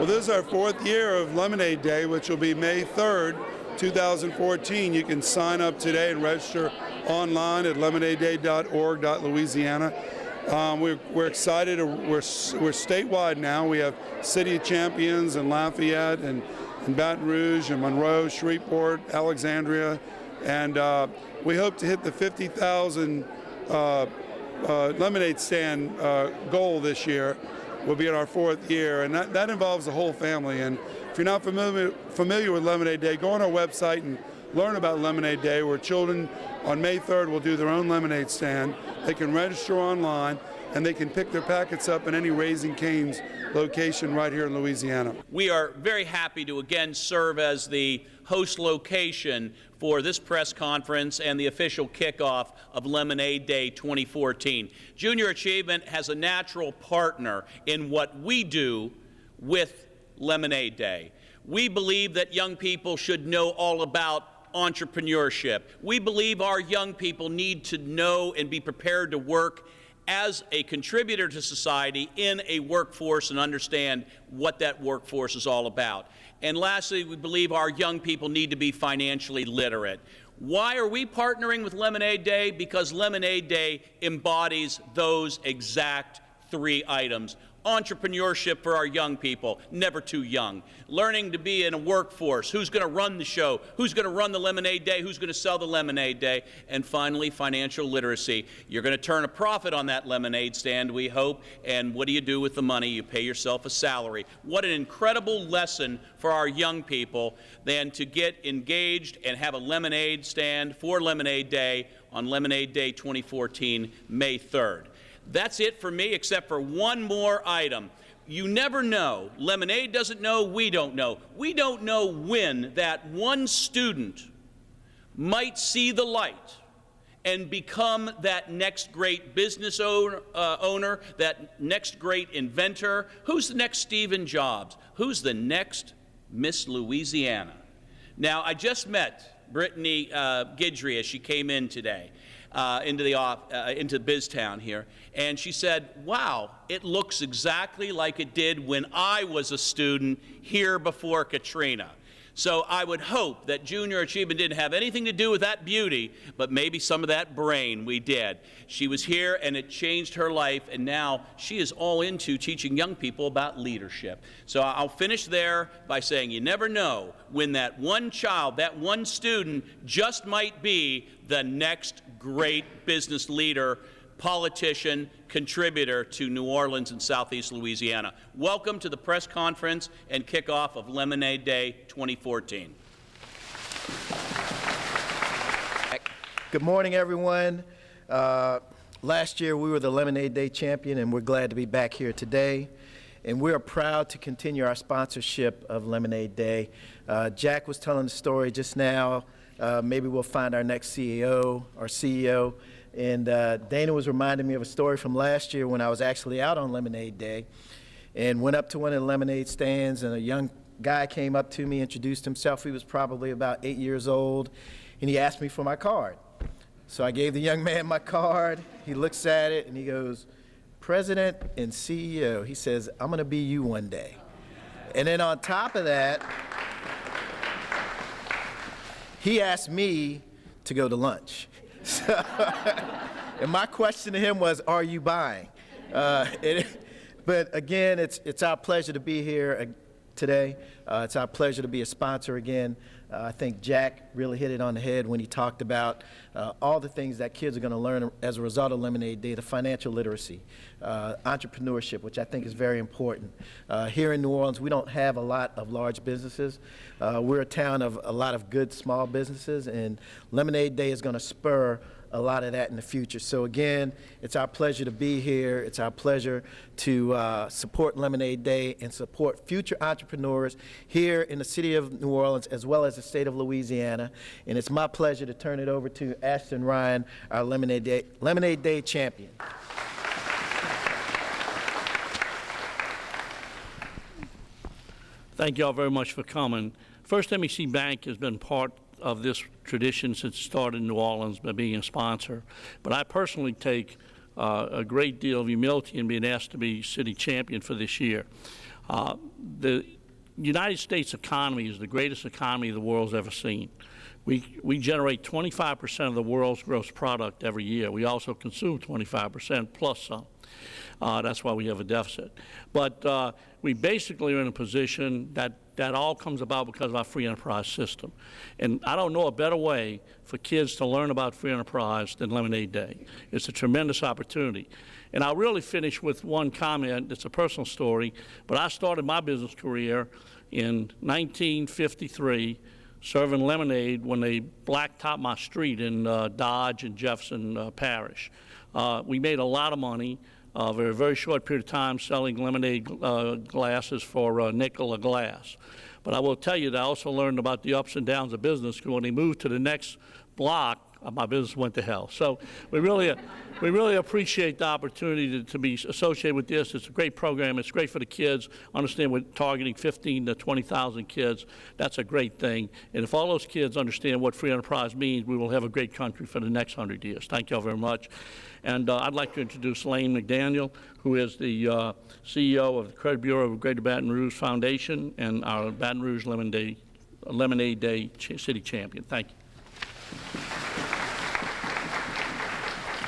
Well, this is our 4th year of Lemonade Day, which will be May 3rd, 2014. You can sign up today and register online at lemonadeday.org.louisiana. We're excited. We're statewide now. We have city champions in Lafayette and Baton Rouge and Monroe, Shreveport, Alexandria, and we hope to hit the 50,000 lemonade stand goal this year. We'll be in our 4th year, and that involves the whole family. And if you're not familiar with Lemonade Day, go on our website and learn about Lemonade Day, where children on May 3rd will do their own lemonade stand. They can register online, and they can pick their packets up in any Raising Cane's location right here in Louisiana. We are very happy to again serve as the host location for this press conference and the official kickoff of Lemonade Day 2014. Junior Achievement has a natural partner in what we do with Lemonade Day. We believe that young people should know all about entrepreneurship. We believe our young people need to know and be prepared to work as a contributor to society in a workforce and understand what that workforce is all about. And lastly, we believe our young people need to be financially literate. Why are we partnering with Lemonade Day? Because Lemonade Day embodies those exact 3 items. Entrepreneurship for our young people, never too young. Learning to be in a workforce, who's going to run the show, who's going to run the Lemonade Day, who's going to sell the Lemonade Day, and finally, financial literacy. You're going to turn a profit on that lemonade stand, we hope, and what do you do with the money? You pay yourself a salary. What an incredible lesson for our young people than to get engaged and have a lemonade stand for Lemonade Day on Lemonade Day 2014, May 3rd. That's it for me, except for one more item. You never know. Lemonade doesn't know. We don't know. We don't know when that one student might see the light and become that next great business owner, that next great inventor. Who's the next Stephen Jobs? Who's the next Miss Louisiana? Now, I just met Brittany Guidry as she came in today. Into BizTown here, and she said, wow, it looks exactly like it did when I was a student here before Katrina. So I would hope that Junior Achievement didn't have anything to do with that beauty, but maybe some of that brain we did. She was here and it changed her life, and now she is all into teaching young people about leadership. So I'll finish there by saying you never know when that one child, that one student just might be the next great business leader, politician, contributor to New Orleans and Southeast Louisiana. Welcome to the press conference and kickoff of Lemonade Day 2014. Good morning, everyone. Last year we were the Lemonade Day champion, and we're glad to be back here today. And we are proud to continue our sponsorship of Lemonade Day. Jack was telling the story just now. Maybe we'll find our next CEO or CEO. And Dana was reminding me of a story from last year when I was actually out on Lemonade Day and went up to one of the lemonade stands, and a young guy came up to me, introduced himself. He was probably about 8 years old, and he asked me for my card. So I gave the young man my card. He looks at it, and he goes, President and CEO. He says, I'm going to be you one day. And then on top of that, he asked me to go to lunch. And my question to him was, are you buying? But again, it's our pleasure to be here today. It's our pleasure to be a sponsor again. I think Jack really hit it on the head when he talked about all the things that kids are going to learn as a result of Lemonade Day, the financial literacy, entrepreneurship, which I think is very important. Here in New Orleans, we don't have a lot of large businesses. We're a town of a lot of good small businesses, and Lemonade Day is going to spur a lot of that in the future. So again, it's our pleasure to be here. It's our pleasure to support Lemonade Day and support future entrepreneurs here in the city of New Orleans as well as the state of Louisiana. And it's my pleasure to turn it over to Ashton Ryan, our Lemonade Day champion. Thank you all very much for coming. First MEC Bank has been part of this tradition since it started in New Orleans by being a sponsor. But I personally take a great deal of humility in being asked to be city champion for this year. The United States economy is the greatest economy the world's ever seen. We generate 25% of the world's gross product every year. We also consume 25% plus some. That's why we have a deficit. But we basically are in a position that all comes about because of our free enterprise system. And I don't know a better way for kids to learn about free enterprise than Lemonade Day. It's a tremendous opportunity. And I'll really finish with one comment. It's a personal story, but I started my business career in 1953 serving lemonade when they blacktopped my street in Dodge and Jefferson Parish. We made a lot of money over a very short period of time selling lemonade glasses for a nickel a glass. But I will tell you that I also learned about the ups and downs of business, because when they moved to the next block, my business went to hell. So we really appreciate the opportunity to be associated with this. It's a great program. It's great for the kids. Understand we're targeting 15 to 20,000 kids. That's a great thing. And if all those kids understand what free enterprise means, we will have a great country for the next 100 years. Thank you all very much. And I'd like to introduce Lane McDaniel, who is the CEO of the Credit Bureau of Greater Baton Rouge Foundation and our Baton Rouge Lemonade Day City Champion. Thank you.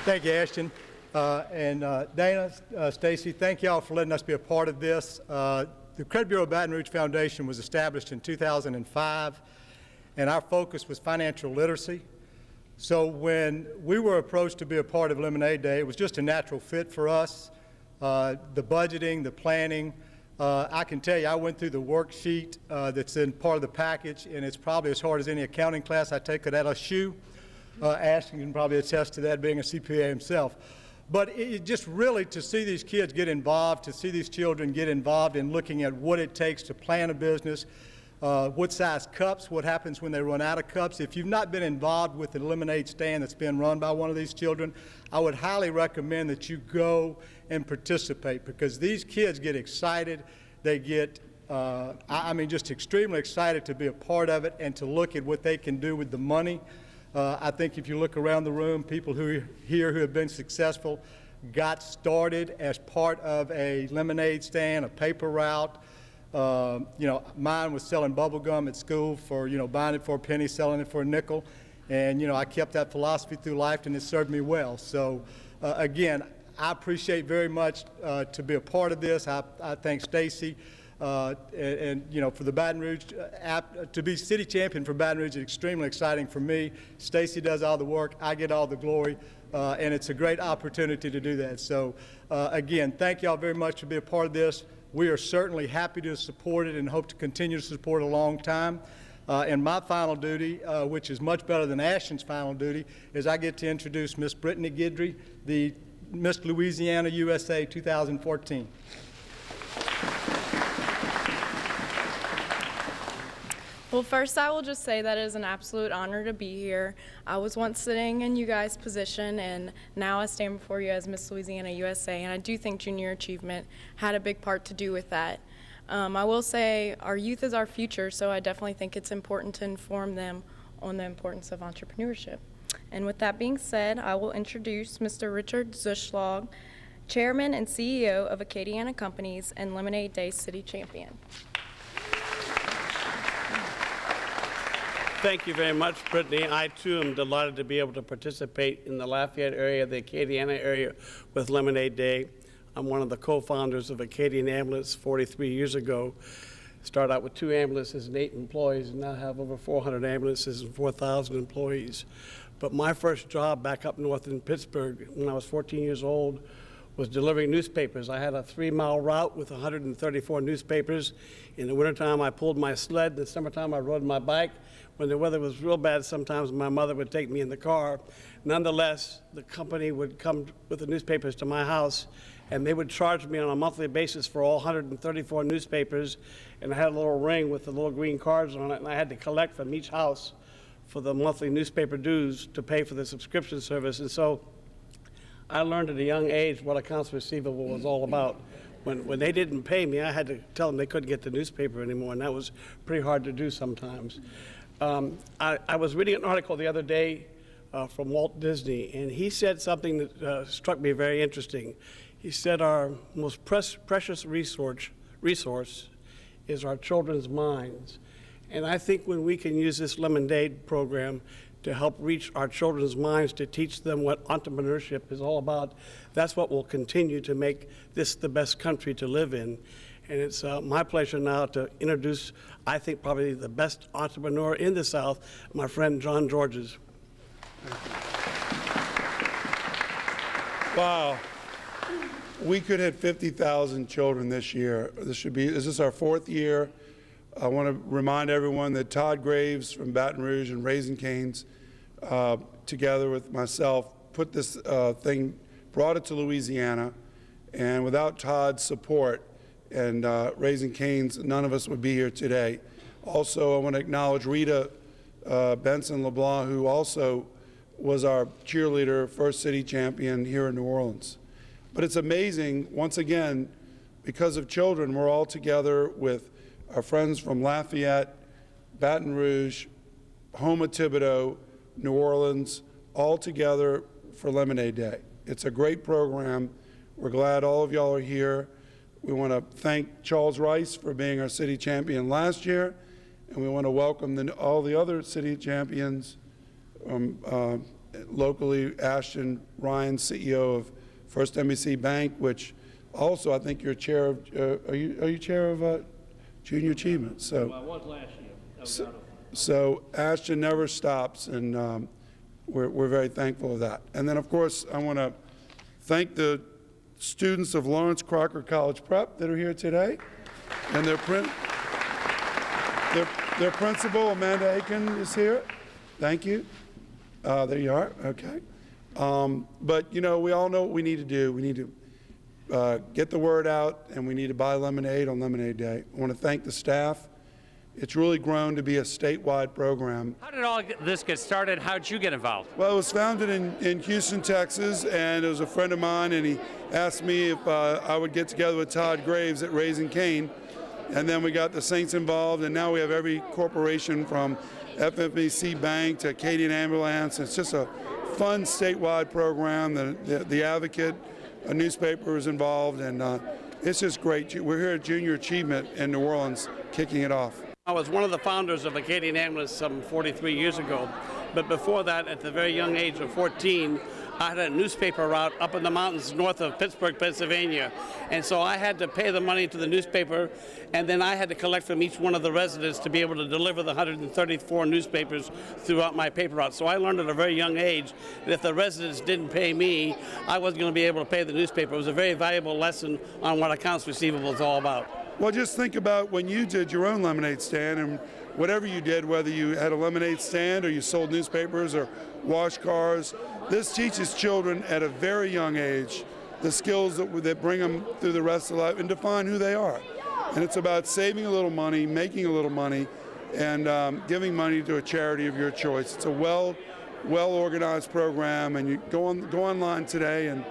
Thank you, Ashton. Dana, Stacy, thank y'all for letting us be a part of this. The Credit Bureau of Baton Rouge Foundation was established in 2005, and our focus was financial literacy. So when we were approached to be a part of Lemonade Day, it was just a natural fit for us. The budgeting, the planning, I can tell you I went through the worksheet that's in part of the package, and it's probably as hard as any accounting class I take at LSU. Ashton can probably attest to that, being a CPA himself. But it just really, to see these kids get involved, to see these children get involved in looking at what it takes to plan a business, what size cups, what happens when they run out of cups. If you've not been involved with the lemonade stand that's been run by one of these children, I would highly recommend that you go and participate, because these kids get excited. They get, I mean, just extremely excited to be a part of it and to look at what they can do with the money. I think if you look around the room, people who have been successful got started as part of a lemonade stand, a paper route. Mine was selling bubble gum at school for, buying it for a penny, selling it for a nickel. And, I kept that philosophy through life, and it served me well. So, again, I appreciate very much to be a part of this. I thank Stacy. For the Baton Rouge, to be city champion for Baton Rouge is extremely exciting for me. Stacy does all the work, I get all the glory, and it's a great opportunity to do that. So, again, thank y'all very much for being a part of this. We are certainly happy to support it and hope to continue to support it a long time. And my final duty, which is much better than Ashton's final duty, is I get to introduce Miss Brittany Guidry, the Miss Louisiana USA 2014. Well, first I will just say that it is an absolute honor to be here. I was once sitting in you guys' position, and now I stand before you as Miss Louisiana USA, and I do think junior achievement had a big part to do with that. I will say our youth is our future, so I definitely think it's important to inform them on the importance of entrepreneurship. And with that being said, I will introduce Mr. Richard Zuschlag, Chairman and CEO of Acadiana Companies and Lemonade Day City Champion. Thank you very much, Brittany. I, too, am delighted to be able to participate in the Lafayette area, the Acadiana area, with Lemonade Day. I'm one of the co-founders of Acadian Ambulance 43 years ago. Started out with 2 ambulances and 8 employees, and now have over 400 ambulances and 4,000 employees. But my first job back up north in Pittsburgh, when I was 14 years old, was delivering newspapers. I had a 3-mile route with 134 newspapers. In the wintertime, I pulled my sled. In the summertime, I rode my bike. When the weather was real bad, sometimes my mother would take me in the car. Nonetheless, the company would come with the newspapers to my house, and they would charge me on a monthly basis for all 134 newspapers. And I had a little ring with the little green cards on it, and I had to collect from each house for the monthly newspaper dues to pay for the subscription service. And so I learned at a young age what accounts receivable was all about. When they didn't pay me, I had to tell them they couldn't get the newspaper anymore, and that was pretty hard to do sometimes. I was reading an article the other day from Walt Disney, and he said something that struck me very interesting. He said our most precious resource resource is our children's minds. And I think when we can use this Lemonade program to help reach our children's minds, to teach them what entrepreneurship is all about, that's what will continue to make this the best country to live in. And it's my pleasure now to introduce, I think, probably the best entrepreneur in the South, my friend John Georges. Wow. We could hit 50,000 children this year. This is our 4th year. I want to remind everyone that Todd Graves from Baton Rouge and Raising Cane's, together with myself, put this thing, brought it to Louisiana, and without Todd's support and Raising Cane's, none of us would be here today. Also, I want to acknowledge Rita Benson LeBlanc, who also was our cheerleader, first city champion here in New Orleans. But it's amazing, once again, because of children, we're all together with our friends from Lafayette, Baton Rouge, Houma Thibodeau, New Orleans, all together for Lemonade Day. It's a great program. We're glad all of y'all are here. We want to thank Charles Rice for being our city champion last year, and we want to welcome all the other city champions locally. Ashton Ryan, CEO of First NBC Bank, which also I think you're chair of. Are you chair of Junior Achievement? So I was last year. So Ashton never stops, and we're very thankful of that. And then, of course, I want to thank the students of Lawrence Crocker College Prep that are here today, and their principal, Amanda Aiken, is here. Thank you. There you are. Okay. But, you know, we all know what we need to do. We need to get the word out, and we need to buy lemonade on Lemonade Day. I want to thank the staff. It's really grown to be a statewide program. How did all this get started? How did you get involved? Well, it was founded in Houston, Texas, and it was a friend of mine, and he asked me if I would get together with Todd Graves at Raising Cane. And then we got the Saints involved, and now we have every corporation from FNBC Bank to Acadian Ambulance. It's just a fun statewide program. The Advocate, a newspaper, is involved, and it's just great. We're here at Junior Achievement in New Orleans, kicking it off. I was one of the founders of Acadian Ambulance some 43 years ago, but before that, at the very young age of 14, I had a newspaper route up in the mountains north of Pittsburgh, Pennsylvania, and so I had to pay the money to the newspaper, and then I had to collect from each one of the residents to be able to deliver the 134 newspapers throughout my paper route. So I learned at a very young age that if the residents didn't pay me, I wasn't going to be able to pay the newspaper. It was a very valuable lesson on what accounts receivable is all about. Well, just think about when you did your own lemonade stand, and whatever you did, whether you had a lemonade stand or you sold newspapers or washed cars, this teaches children at a very young age the skills that bring them through the rest of life and define who they are. And it's about saving a little money, making a little money, and giving money to a charity of your choice. It's a well-organized program, and you go online today and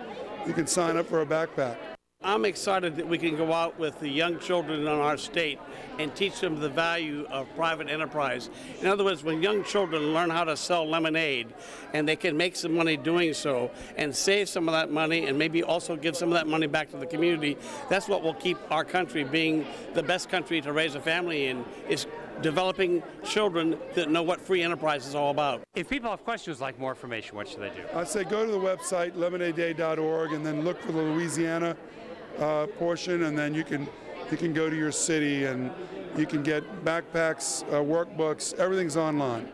you can sign up for a backpack. I'm excited that we can go out with the young children in our state and teach them the value of private enterprise. In other words, when young children learn how to sell lemonade and they can make some money doing so and save some of that money and maybe also give some of that money back to the community, that's what will keep our country being the best country to raise a family in, is developing children that know what free enterprise is all about. If people have questions like more information, what should they do? I say go to the website, lemonadeday.org, and then look for the Louisiana portion, and then you can go to your city and you can get backpacks, workbooks, everything's online.